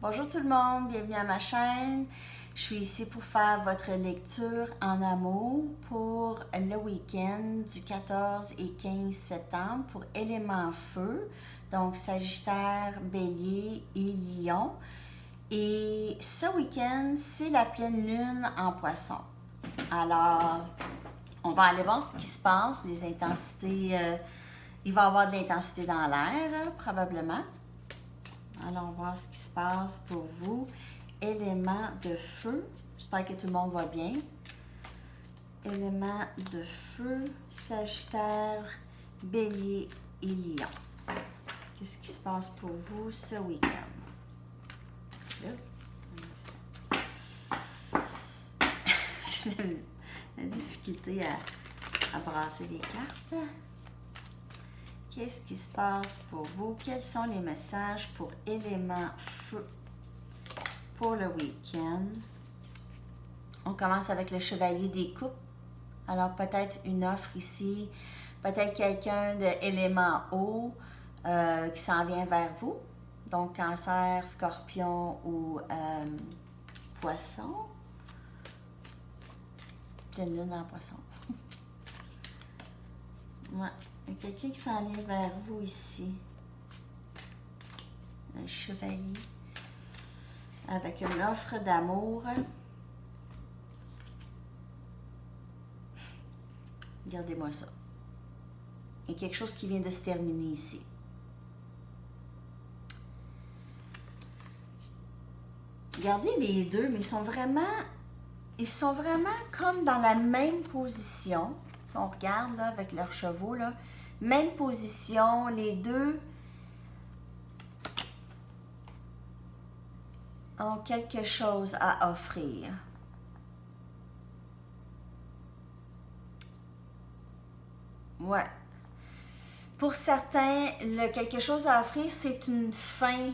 Bonjour tout le monde, bienvenue à ma chaîne. Je suis ici pour faire votre lecture en amour pour le week-end du 14 et 15 septembre pour élément feu, donc Sagittaire, Bélier et Lion. Et ce week-end, c'est la pleine lune en Poisson. Alors, on va aller voir ce qui se passe, les intensités. Il va y avoir de l'intensité dans l'air, probablement. Allons voir ce qui se passe pour vous. Élément de feu. J'espère que tout le monde va bien. Élément de feu, Sagittaire, Bélier et Lion. Qu'est-ce qui se passe pour vous ce week-end? J'ai la difficulté à brasser les cartes. Qu'est-ce qui se passe pour vous? Quels sont les messages pour élément feu pour le week-end? On commence avec le chevalier des coupes. Alors, peut-être une offre ici. Peut-être quelqu'un d'élément eau qui s'en vient vers vous. Donc, cancer, scorpion ou poisson. Pleine lune en poisson. Ouais. Il y a quelqu'un qui s'en vient vers vous ici. Un chevalier. Avec une offre d'amour. Regardez-moi ça. Il y a quelque chose qui vient de se terminer ici. Regardez les deux, mais ils sont vraiment comme dans la même position. Si on regarde là, avec leurs chevaux, là, même position, les deux ont quelque chose à offrir. Ouais. Pour certains, le quelque chose à offrir, c'est une fin.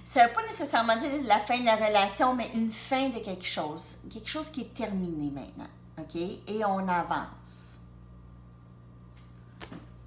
Ça ne veut pas nécessairement dire la fin de la relation, mais une fin de quelque chose. Quelque chose qui est terminé maintenant. OK? Et on avance.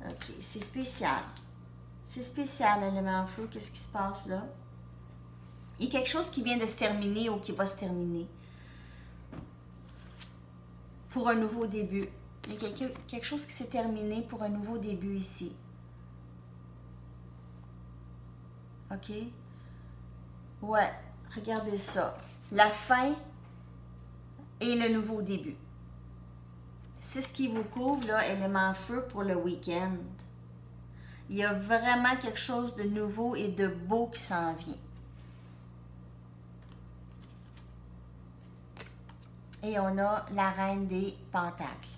OK. C'est spécial. C'est spécial, l'élément feu. Qu'est-ce qui se passe là? Il y a quelque chose qui vient de se terminer ou qui va se terminer. Pour un nouveau début. Il y a quelque chose qui s'est terminé pour un nouveau début ici. OK? Ouais, regardez ça. La fin et le nouveau début. C'est ce qui vous couvre, là, élément feu pour le week-end. Il y a vraiment quelque chose de nouveau et de beau qui s'en vient. Et on a la reine des pentacles.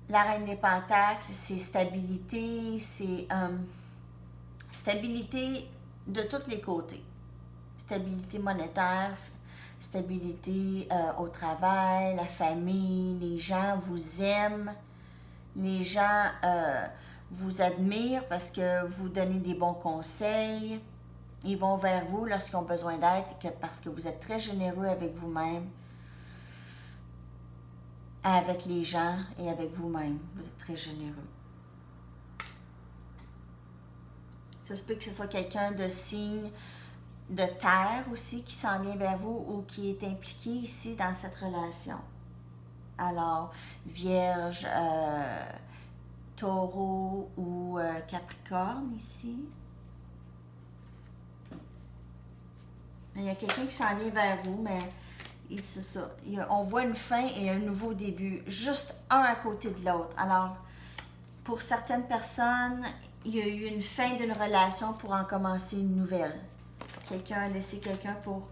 La reine des pentacles, c'est stabilité, c'est stabilité de tous les côtés. Stabilité monétaire, stabilité au travail, la famille, les gens vous aiment, les gens vous admirent parce que vous donnez des bons conseils. Ils vont vers vous lorsqu'ils ont besoin d'aide parce que vous êtes très généreux avec vous-même, avec les gens et avec vous-même. Vous êtes très généreux. Ça se peut que ce soit quelqu'un de signe de terre aussi qui s'en vient vers vous ou qui est impliqué ici dans cette relation. Alors, Vierge, Taureau ou Capricorne ici. Il y a quelqu'un qui s'en vient vers vous, mais c'est ça. On voit une fin et un nouveau début, juste un à côté de l'autre. Alors, pour certaines personnes, il y a eu une fin d'une relation pour en commencer une nouvelle. Quelqu'un a laissé quelqu'un pour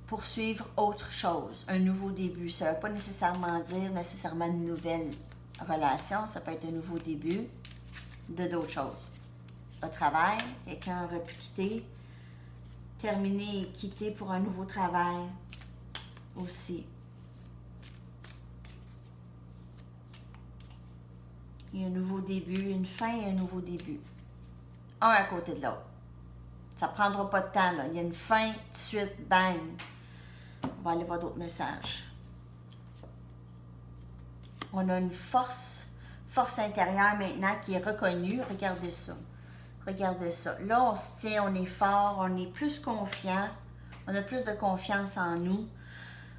poursuivre autre chose, un nouveau début. Ça ne veut pas nécessairement dire une nouvelle relation, ça peut être un nouveau début de d'autres choses. Au travail, quelqu'un aurait pu quitter, terminer et quitter pour un nouveau travail aussi. Il y a un nouveau début, une fin et un nouveau début. Un à côté de l'autre. Ça ne prendra pas de temps, là. Il y a une fin, tout de suite, bang. On va aller voir d'autres messages. On a une force intérieure maintenant qui est reconnue. Regardez ça. Regardez ça. Là, on se tient, on est fort, on est plus confiant. On a plus de confiance en nous.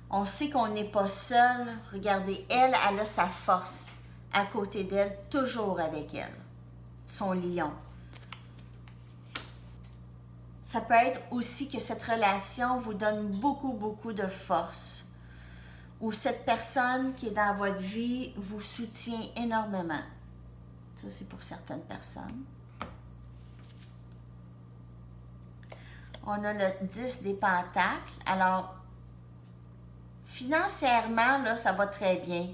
On sait qu'on n'est pas seul. Regardez, elle a sa force à côté d'elle, toujours avec elle. Son lion. Ça peut être aussi que cette relation vous donne beaucoup, beaucoup de force. Ou cette personne qui est dans votre vie vous soutient énormément. Ça, c'est pour certaines personnes. On a le 10 des pentacles. Alors, financièrement, là, ça va très bien.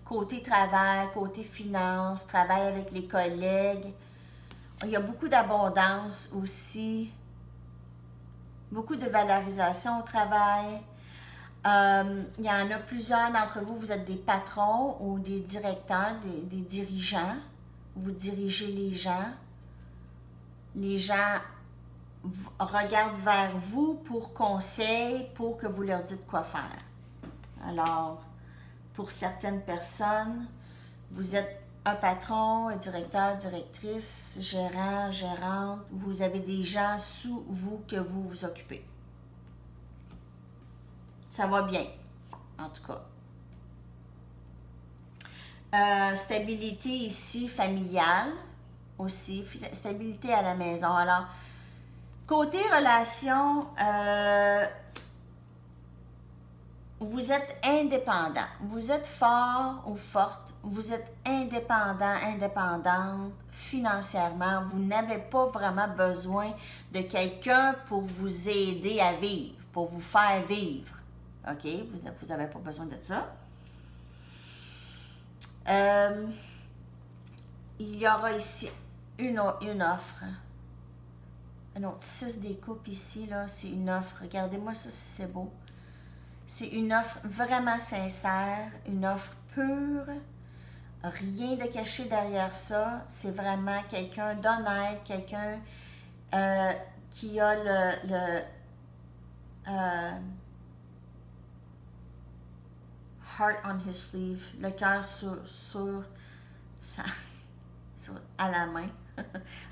Côté travail, côté finance, travail avec les collègues. Il y a beaucoup d'abondance aussi. Beaucoup de valorisation au travail. Il y en a plusieurs d'entre vous, vous êtes des patrons ou des directeurs, des dirigeants. Vous dirigez les gens. Les gens regardent vers vous pour conseil, pour que vous leur dites quoi faire. Alors, pour certaines personnes, vous êtes un patron, un directeur, directrice, gérant, gérante. Vous avez des gens sous vous que vous vous occupez. Ça va bien, en tout cas. Stabilité ici, familiale aussi. Stabilité à la maison. Alors, côté relation, vous êtes indépendant. Vous êtes fort ou forte. Vous êtes indépendant, indépendante financièrement. Vous n'avez pas vraiment besoin de quelqu'un pour vous aider à vivre, pour vous faire vivre. OK? Vous n'avez pas besoin de ça. Il y aura ici une offre. Un autre 6 des coupes ici, là, c'est une offre. Regardez-moi ça si c'est beau. C'est une offre vraiment sincère, une offre pure. Rien de caché derrière ça. C'est vraiment quelqu'un d'honnête, quelqu'un qui a le heart on his sleeve, le cœur à la main.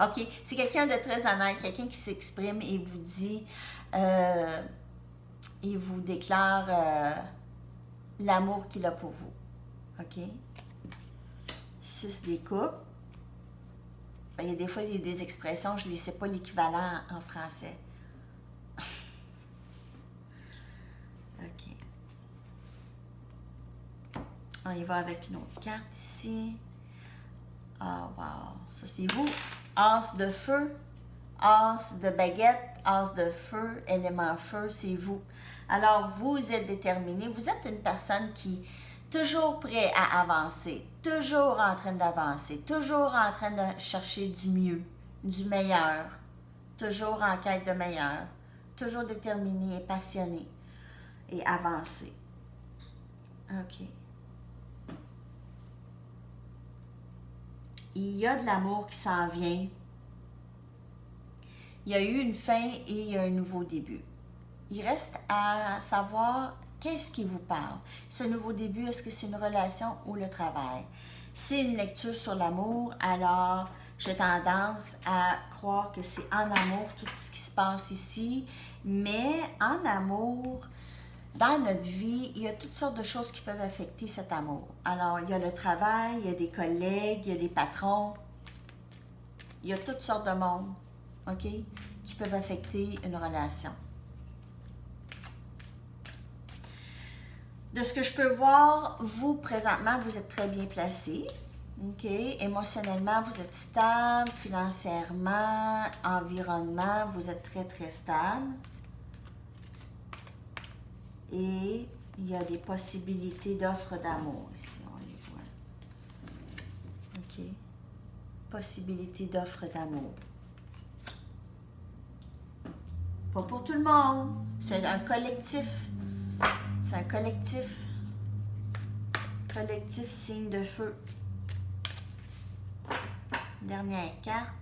OK, c'est quelqu'un de très honnête, quelqu'un qui s'exprime et vous dit, il vous déclare l'amour qu'il a pour vous. OK? 6 des coupes. Il y a des fois, il y a des expressions, je ne sais pas l'équivalent en français. OK. On y va avec une autre carte ici. Ah, wow. Ça, c'est vous. As de feu, as de baguette, as de feu, élément feu, c'est vous. Alors, vous êtes déterminé. Vous êtes une personne qui est toujours prêt à avancer, toujours en train d'avancer, toujours en train de chercher du mieux, du meilleur, toujours en quête de meilleur, toujours déterminé et passionné et avancé. OK. Il y a de l'amour qui s'en vient. Il y a eu une fin et il y a un nouveau début. Il reste à savoir qu'est-ce qui vous parle. Ce nouveau début, est-ce que c'est une relation ou le travail? C'est une lecture sur l'amour, alors j'ai tendance à croire que c'est en amour tout ce qui se passe ici, mais en amour, dans notre vie, il y a toutes sortes de choses qui peuvent affecter cet amour. Alors, il y a le travail, il y a des collègues, il y a des patrons, il y a toutes sortes de monde, OK, qui peuvent affecter une relation. De ce que je peux voir, vous, présentement, vous êtes très bien placé. OK? Émotionnellement, vous êtes stable. Financièrement, environnement, vous êtes très, très stable. Et il y a des possibilités d'offres d'amour ici, on les voit. OK? Possibilités d'offres d'amour. Pas pour tout le monde. C'est un collectif. C'est un collectif. Collectif signe de feu. Dernière carte.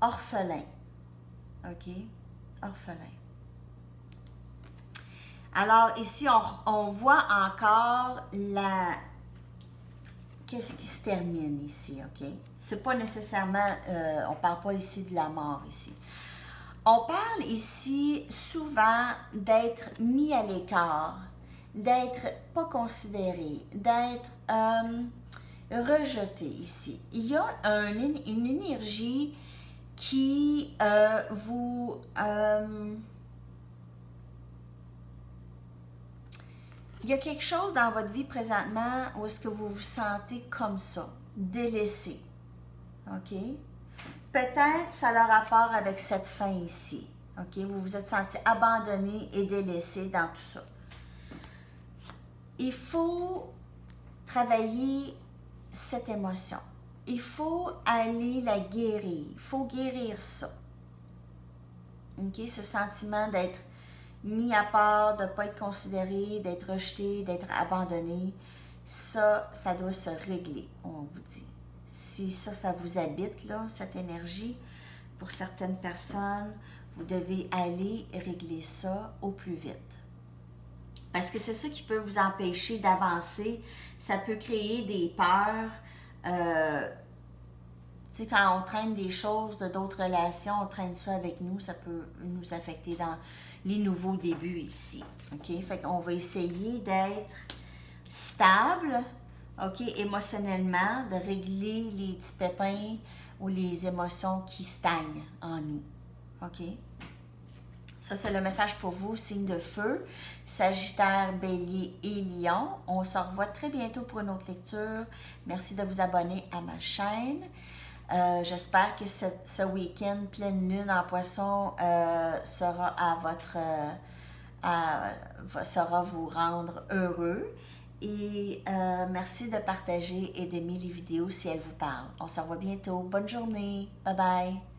Orphelin. OK? Orphelin. Alors ici, on voit encore qu'est-ce qui se termine ici, OK? C'est pas nécessairement, on parle pas ici de la mort ici. On parle ici souvent d'être mis à l'écart, d'être pas considéré, d'être rejeté ici. Il y a une énergie qui vous... il y a quelque chose dans votre vie présentement où est-ce que vous vous sentez comme ça, délaissé. OK? Peut-être ça a le rapport avec cette fin ici. OK? Vous vous êtes senti abandonné et délaissé dans tout ça. Il faut travailler cette émotion. Il faut aller la guérir. Il faut guérir ça. OK? Ce sentiment d'être mis à part, de ne pas être considéré, d'être rejeté, d'être abandonné, ça doit se régler, on vous dit. Si ça vous habite, là, cette énergie, pour certaines personnes, vous devez aller régler ça au plus vite. Parce que c'est ça qui peut vous empêcher d'avancer. Ça peut créer des peurs. Tu sais, quand on traîne des choses de d'autres relations, on traîne ça avec nous, ça peut nous affecter dans les nouveaux débuts ici. OK? Fait qu'on va essayer d'être stable, OK, émotionnellement, de régler les petits pépins ou les émotions qui stagnent en nous. OK? Ça, c'est le message pour vous, signe de feu, Sagittaire, Bélier et Lion. On se revoit très bientôt pour une autre lecture. Merci de vous abonner à ma chaîne. J'espère que ce week-end pleine lune en poisson sera sera vous rendre heureux. Et merci de partager et d'aimer les vidéos si elles vous parlent. On se revoit bientôt. Bonne journée. Bye bye.